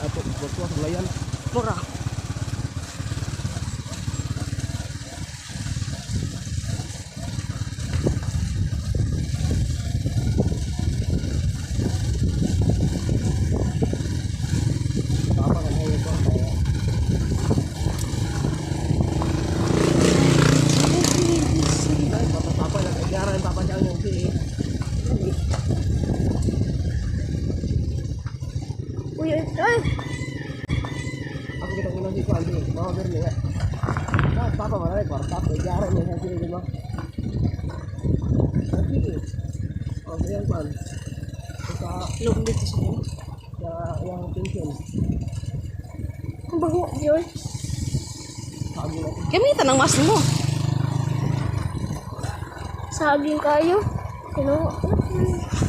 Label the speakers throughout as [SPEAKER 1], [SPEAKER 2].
[SPEAKER 1] ato buat gulayan.
[SPEAKER 2] Mura.
[SPEAKER 1] Apa kan ayo kok saya. Apa yang kejaran papa jangan yang sini.
[SPEAKER 2] Uy,
[SPEAKER 1] Aku kita minum situ anjing. Mau beri ya. Nah, papa mana kortap kejaran yang sini cuma. Tapi oh yang pan. Kita
[SPEAKER 2] belum dito sini.
[SPEAKER 1] yang cincin.
[SPEAKER 2] Ang baho, yun.
[SPEAKER 1] Sabi natin.
[SPEAKER 2] Gamitan ng mas mo. Saging kayo. Ano?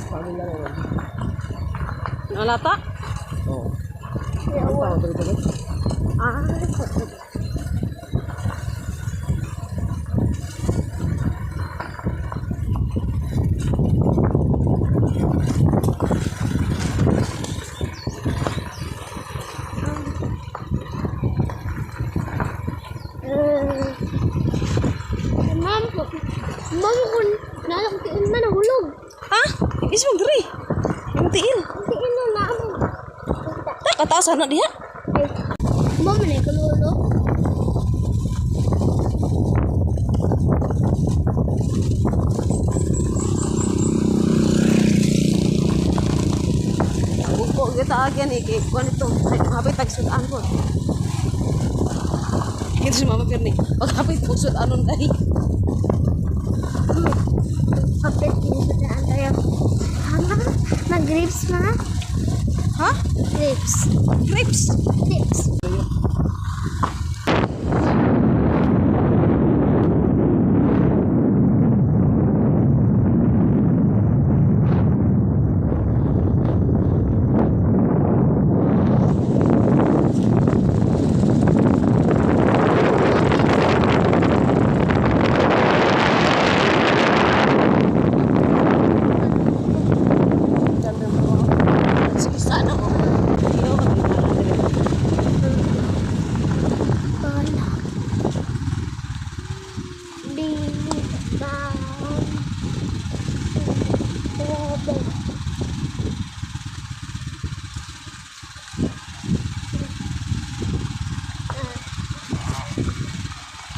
[SPEAKER 1] Sabi lang yun.
[SPEAKER 2] Nalata?
[SPEAKER 1] Oo.
[SPEAKER 2] Yawa.
[SPEAKER 1] Tahu betul-betul.
[SPEAKER 2] Ah,
[SPEAKER 3] Ma'am, ma'am kun nalang tiin man nahulog.
[SPEAKER 2] ha? Is mo diri. Yung tiil.
[SPEAKER 3] Tiin na naamo.
[SPEAKER 2] Tak katasan na diha.
[SPEAKER 3] Ay, ma'am na kululo.
[SPEAKER 2] Buko kita agyan ni kay kuan ito. Ay, hapit tagsudan ko. Ito si Mama Pirni. Pagkapit tagsudan nun dahil.
[SPEAKER 3] Kapit kinisudan tayo. Hama, mag-grapes ma.
[SPEAKER 2] Ha?
[SPEAKER 3] Grapes.
[SPEAKER 2] Grapes.
[SPEAKER 3] Grapes.
[SPEAKER 2] Sana ko. Iyo ka
[SPEAKER 3] Bala. Di ba. Bobo.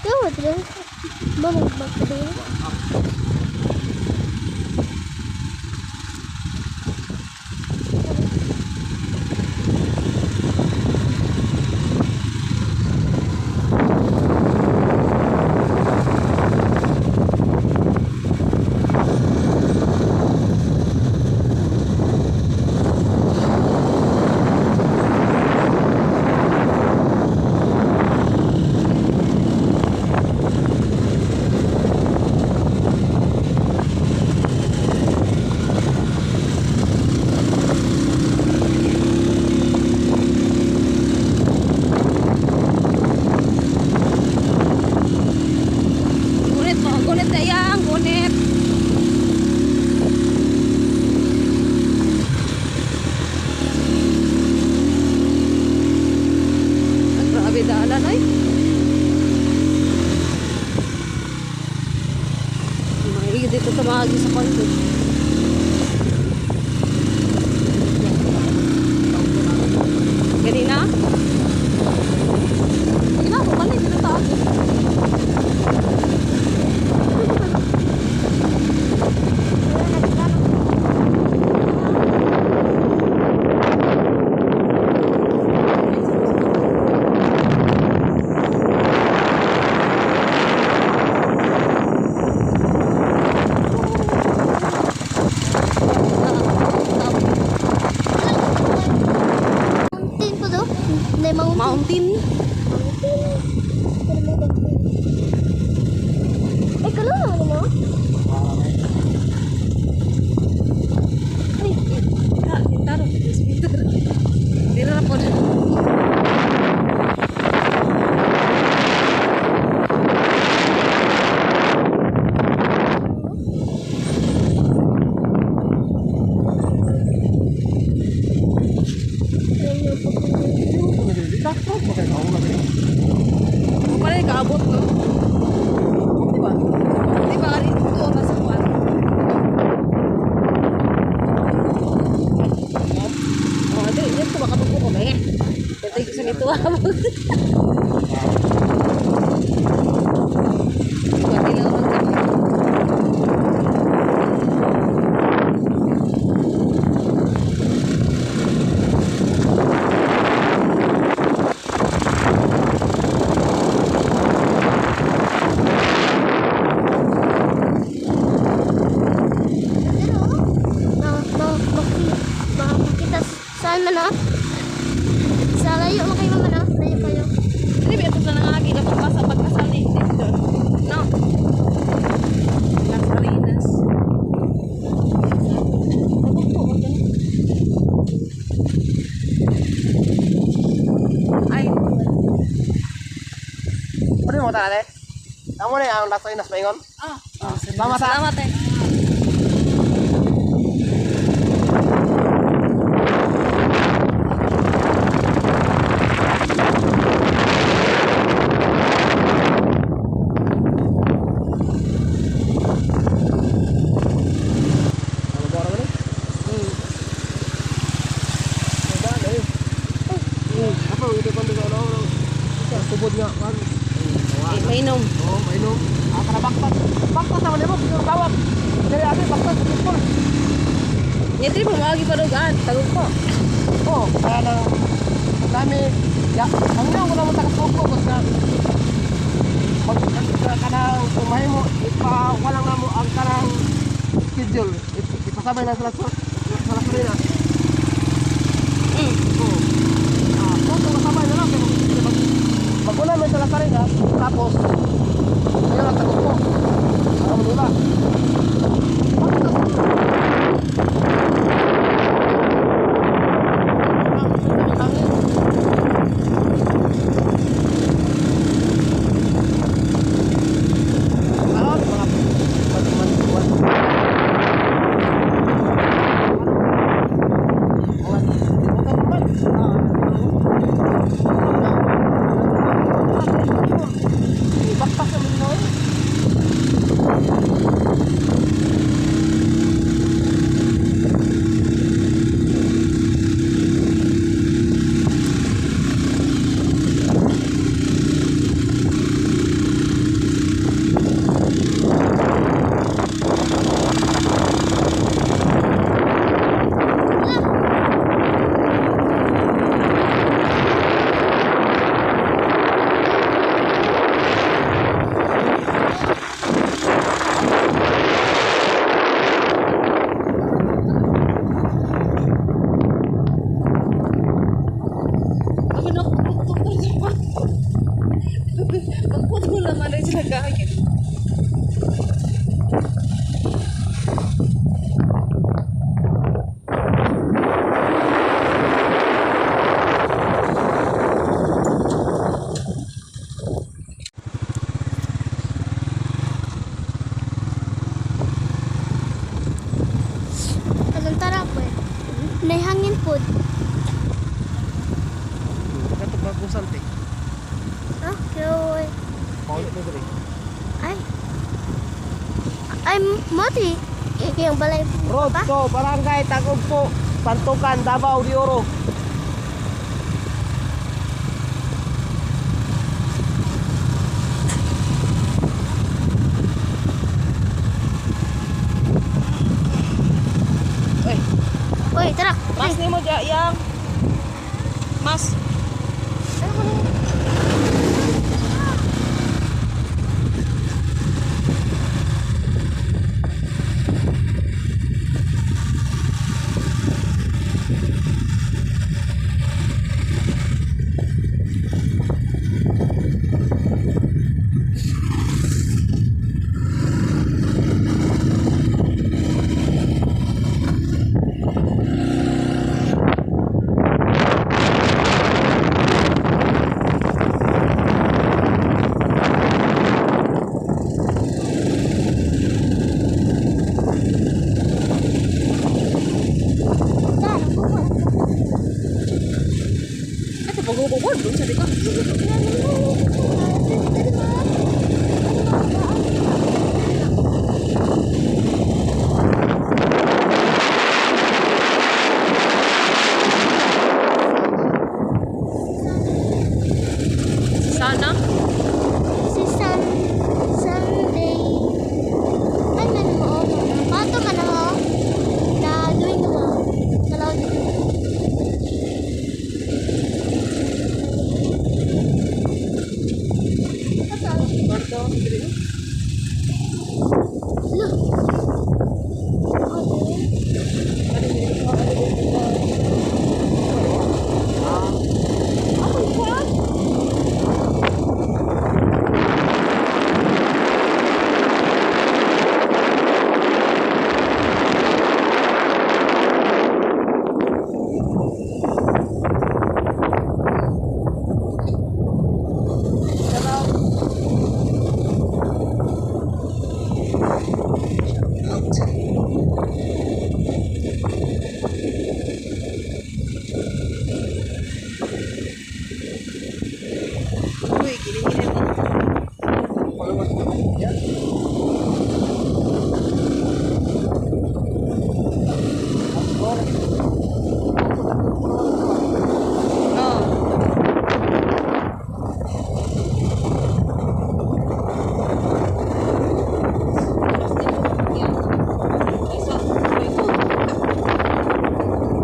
[SPEAKER 3] Yo, drin. Mama, magkabili.
[SPEAKER 2] Gunit mo. Gunit na yan. Gunit. Ang grabe daanan ay. Mahilig dito tumagi sa kondo. Ganina? Ganina, bumalik. Ganito tayo.
[SPEAKER 3] Mountain po do? Hindi, mountain.
[SPEAKER 2] Mountain.
[SPEAKER 3] Ay, kalula mo mo?
[SPEAKER 2] Ay, taro. Dira na po.
[SPEAKER 3] Ay,
[SPEAKER 1] Sakto pa kay kaulan ni.
[SPEAKER 2] Kung pala yung kaabot, no?
[SPEAKER 1] Di ba?
[SPEAKER 2] Di ba, rin ito ang nasa kuwan? Oh, di, yan ito, baka magbuko ba eh. Ito yung isang ito, Kuwan nila ang magkakit.
[SPEAKER 3] Makita saan man ah? Sa layo mo kayo man ah? Layo kayo.
[SPEAKER 2] Hindi, ito na nangagi na pagpasa pagkasal ni dito. No? Las Marinas. Ay,
[SPEAKER 1] Ano mo tala eh? Kamu nih ang Las Marinas maingon? Selamat, ah.
[SPEAKER 2] salamat eh.
[SPEAKER 1] Ano ba rin? Ada eh. Apa itu kan dengan orang? Subod nga kan.
[SPEAKER 2] Eh, mainom.
[SPEAKER 1] Oh, mainom. Kana baktas. Baktas naman mo, puro kawak. Dili abi baktas pistol.
[SPEAKER 2] Nyetri pamagi pa doon, tagog ko.
[SPEAKER 1] Oh, kaya lang dami. Ya, ang nang wala mo takapoko basta mag kanang kumahay mo walang namo ang kanang schedule. Ipasabay na sa Las Marinas. Oh. Kung masabay na lang pag-una may sa Las Marinas, tapos ayun ang takot ko. Para madula. Baktas naman yun.
[SPEAKER 2] Ako na, pagputol naman rin sila kagin.
[SPEAKER 3] Anong tara po eh? Naihangin po.
[SPEAKER 1] Kato bagusan te.
[SPEAKER 3] Ah, yoy.
[SPEAKER 1] Paulit mo diri.
[SPEAKER 3] Ay, mati. Yung balay
[SPEAKER 1] Road to Barangay Tagugpo, Pantukan, Davao de Oro.
[SPEAKER 3] Uy, tara.
[SPEAKER 2] Mas ni mo dya, yang. Mas. bubukod doon sa dika. Sana.
[SPEAKER 3] Si Sunday. Ay, man mo. Pato man ako. Na doing mo. Kalaw dito.
[SPEAKER 2] Uy, gini-gini mo.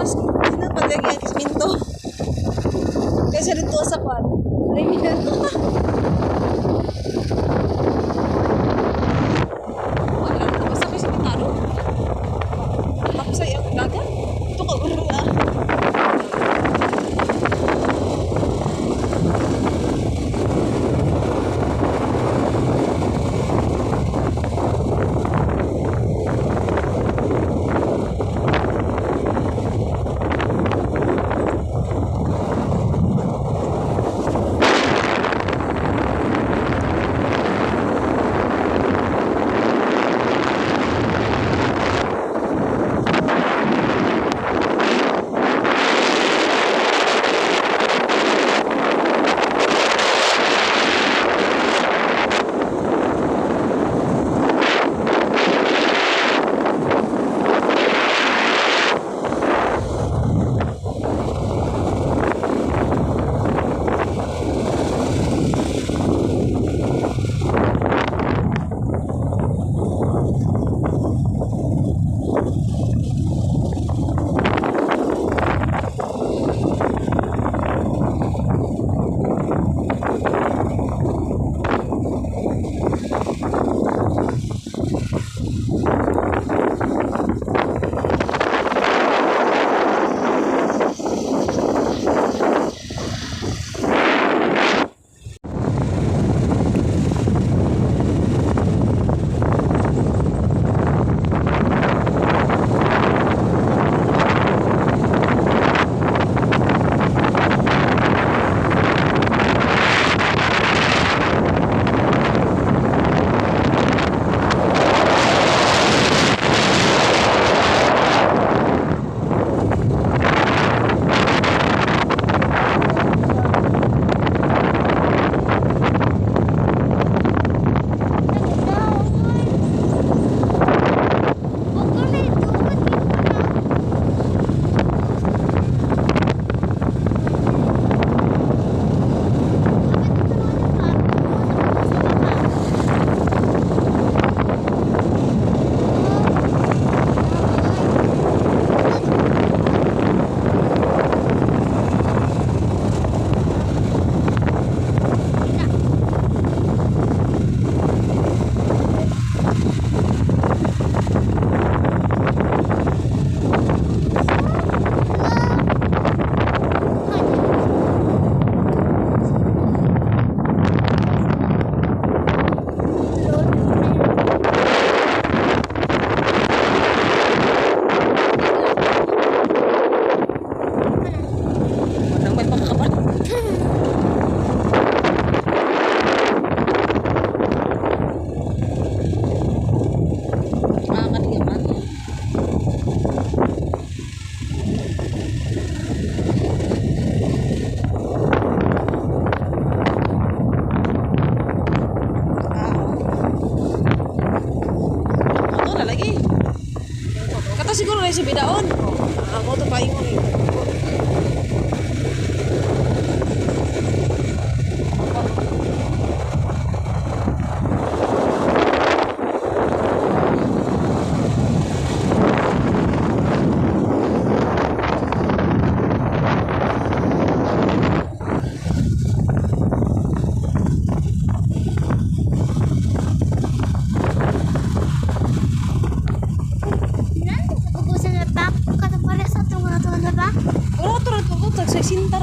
[SPEAKER 2] Mas pinapalag yan minto. Kasi dito sa kwan. Ringin. Wala, basta may simitaro. Tapos ay ang gaga. Ito ka baro ah.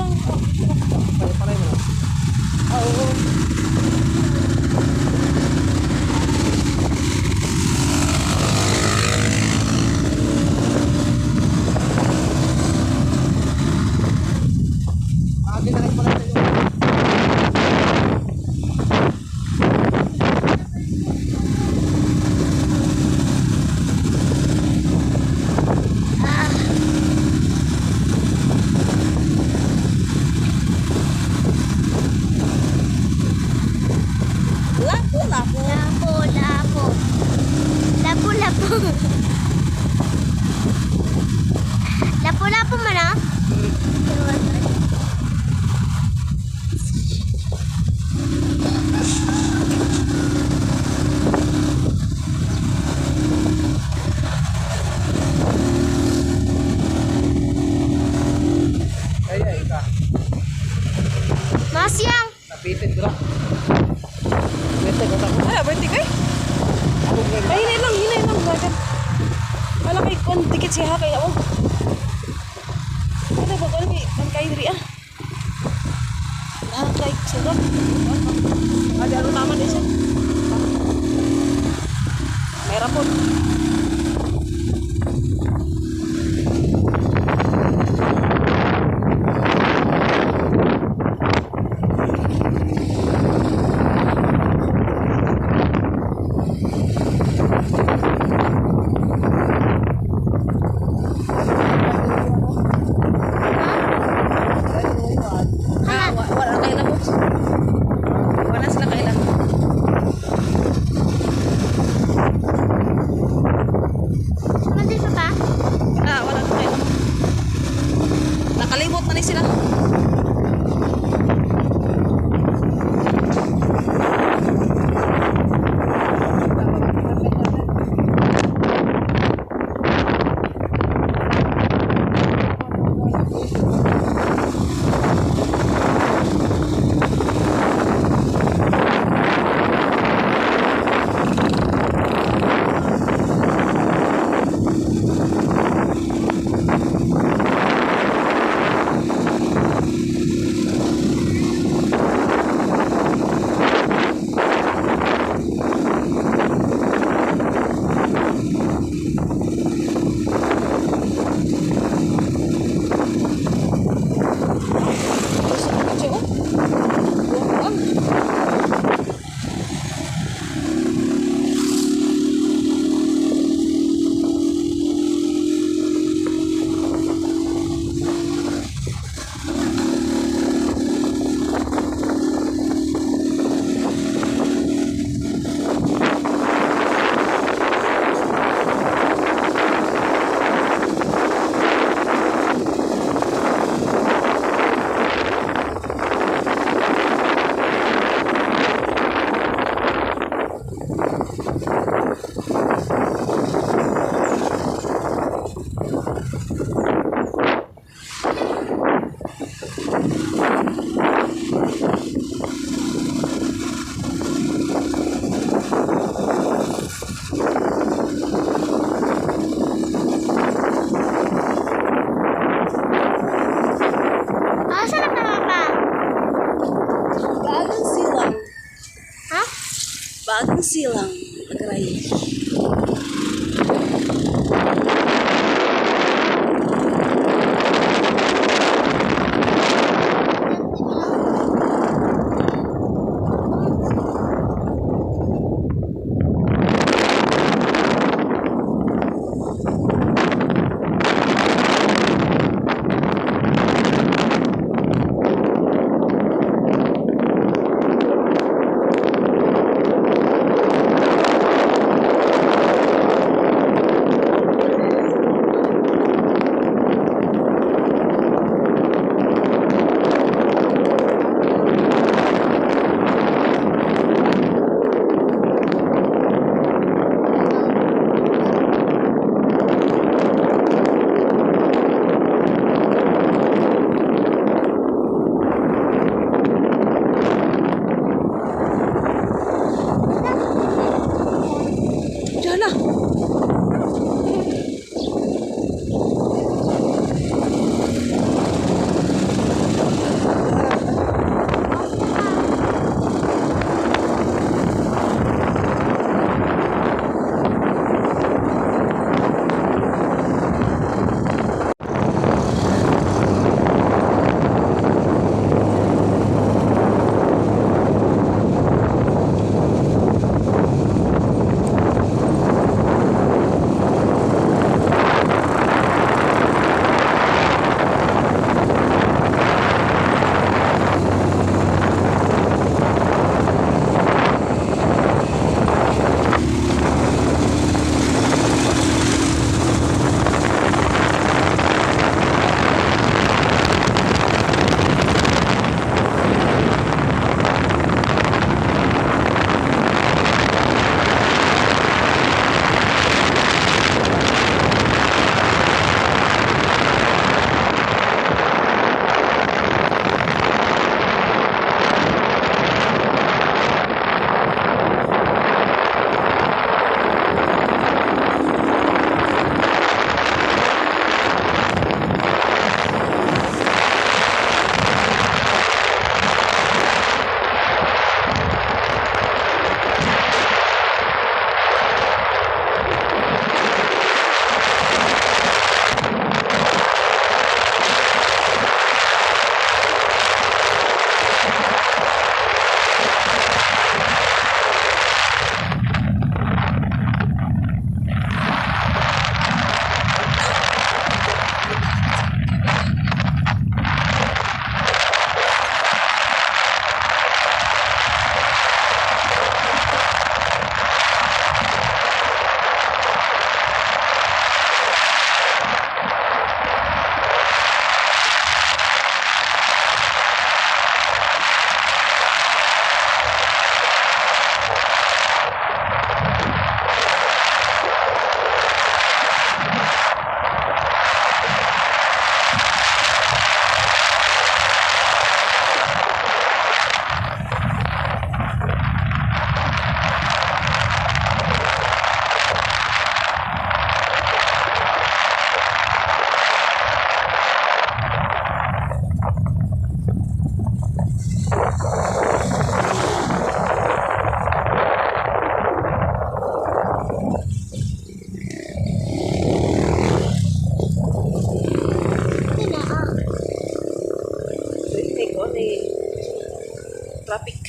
[SPEAKER 2] lang.
[SPEAKER 1] Palay mo na. Oo. Dinalik pala tayo.
[SPEAKER 2] Lapo.
[SPEAKER 3] Lapu-lapu mana?
[SPEAKER 1] Kaya ika.
[SPEAKER 3] Masyang.
[SPEAKER 1] Napitin ko lang. Napitin ko lang.
[SPEAKER 2] Ay, berarti kay. Ay, hinay lang. Bagan. Wala kay kon dikit siya kay ako. Ano ba ko ni kay diri ah. Kay sugot. Ada ano naman din siya. May rapon. Wala kay labot. Wala sila kay labot.
[SPEAKER 3] Nandito pa?
[SPEAKER 2] Wala na kay labot. Nakalimot na ni sila. Bagang silang nagray. traffic.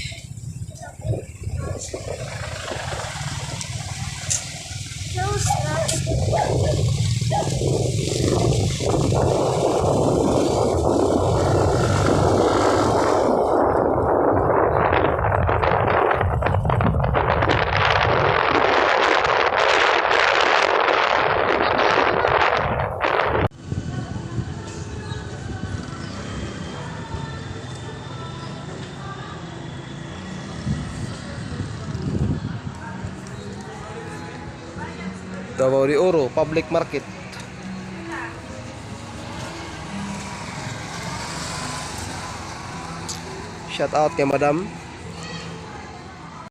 [SPEAKER 1] Davao de Oro Public Market. Shout out kay Madam